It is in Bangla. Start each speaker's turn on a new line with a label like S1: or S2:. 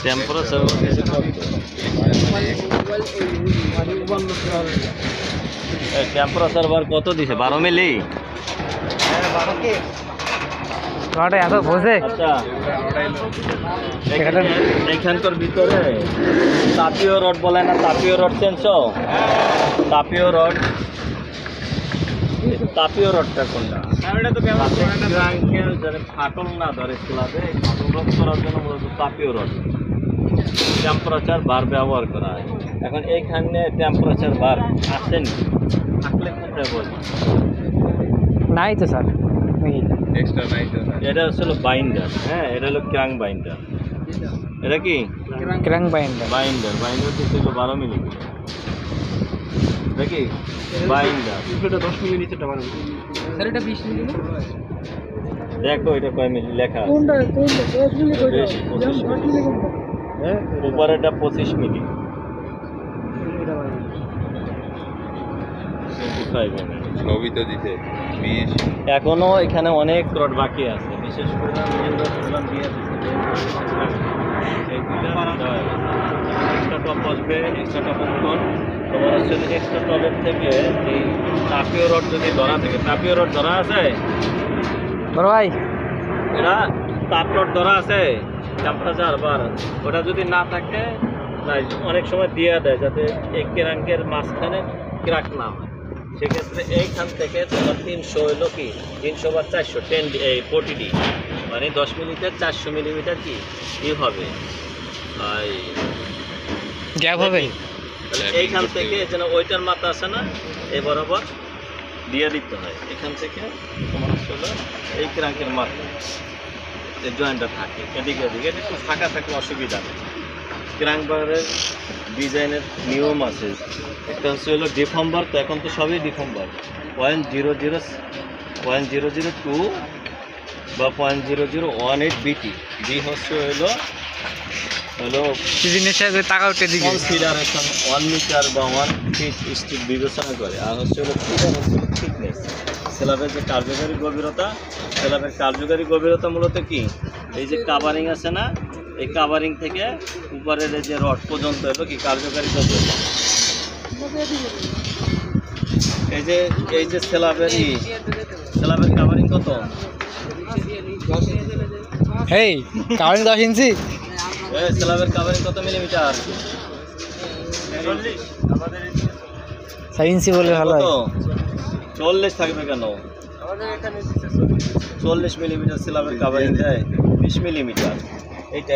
S1: টেম্পারেচার টেম্পারেচার বার কত দিছে 12 মিলি।
S2: এত বোঝে।
S1: আচ্ছা এখানকার ভিতরে তাপীয় রড বলে না, তাপীয় রড চেনছো? তাপীয় রড, তাপীয় রডটা কোনটা? ফাটল না ধরে স্ল্যাবে, ফাটল রোধ করার জন্য মূলত তাপীয় রড টেম্পারেচার বার ব্যবহার করা হয়। এখন এইখানে টেম্পারেচার বার আসেনি, থাকলে কোনটা বলবো?
S2: নাই তো স্যার,
S1: এটা হচ্ছিল বাইন্ডার। হ্যাঁ, এটা হলো ক্রাং বাইন্ডার। এটা কি
S2: ক্র্যাং বাইন্ডার?
S1: বাইন্ডার দিচ্ছিল 12 মিলি। এটা কি বাইন্ডার?
S2: 10 মিলি নিচেটা বানাবো স্যার, এটা 20 মিলি।
S1: দেখো এটা কয় মিলি লেখা আছে? কোনটা 10 মিলি কইটা? 10 মিলি কোনটা? হ্যাঁ, উপরেটা 25 মিলি।
S3: ছবি তো দিতে 20।
S1: এখনো এখানে অনেক রড বাকি আছে, বিশেষ করে এক্সট্রা টপ আসবে। এক্সট্রা টপ তোমার হচ্ছে এক্সট্রা টপের থেকে এই তাপীয় রড যদি ধরা থাকে, তাপীয় রড ধরা আছে
S2: বড় ভাই,
S1: এটা তাপ রড ধরা আছে টেম্পারেচার বার, ওটা যদি না থাকে অনেক সময় দিয়ে দেয় যাতে এই ক্রাঙ্কের মাঝখানে ক্রাক না হয়। সেক্ষেত্রে এইখান থেকে তোমার 300 হইলো কি 300 বা 400 40D, মানে 10 মিলিতে 400 মিলিমিটার কি হবে
S2: গ্যাপ হবে।
S1: এইখান থেকে যেন ওইটার মাথা আছে না, এই বরাবর দিয়ে দিতে হয়। এখান থেকে তোমার আসলে এই ক্রাঙ্কের মাথা এই জয়েন্টটা থাকে এদিকে এদিকে, এটা একটু ফাঁকা থাকলে অসুবিধা নেই। ক্রাঙ্কবারের ডিজাইনের নিয়ম আছে, একটা হচ্ছে হলো ডিফম্বার। তো এখন তো সবই ডিফম্বার 0.002 বা 0.0018 বিটি। বি হচ্ছে হলো
S2: সিজনের সাথে টাকা উঠে দিকে
S1: কনসিডারেশন 1 মিটার বা 1 ফিট স্টিল বিবেচনা করে। আর হচ্ছে হলো থিকনেস, স্ল্যাবের যে কার্যকারী গভীরতা। স্ল্যাবের কার্যকারী গভীরতা মূলত কি এই যে কাভারিং আছে না, এই কাভারিং থেকে উপরের যে রড পর্যন্ত হলো কি কার্যকারী গভীরতা। এই যে স্ল্যাবের কাভারিং কত?
S2: এই কাভারিং 10 ইঞ্চি।
S1: স্ল্যাবের কাভারিং কত মিলিমিটার?
S2: 4 ইঞ্চি বলে ভালো হয়।
S1: 40 থাকবে কেন? 40 মিলিমিটার স্ল্যাবের কাভারিং দেয় 20 মিলিমিটার। এইটা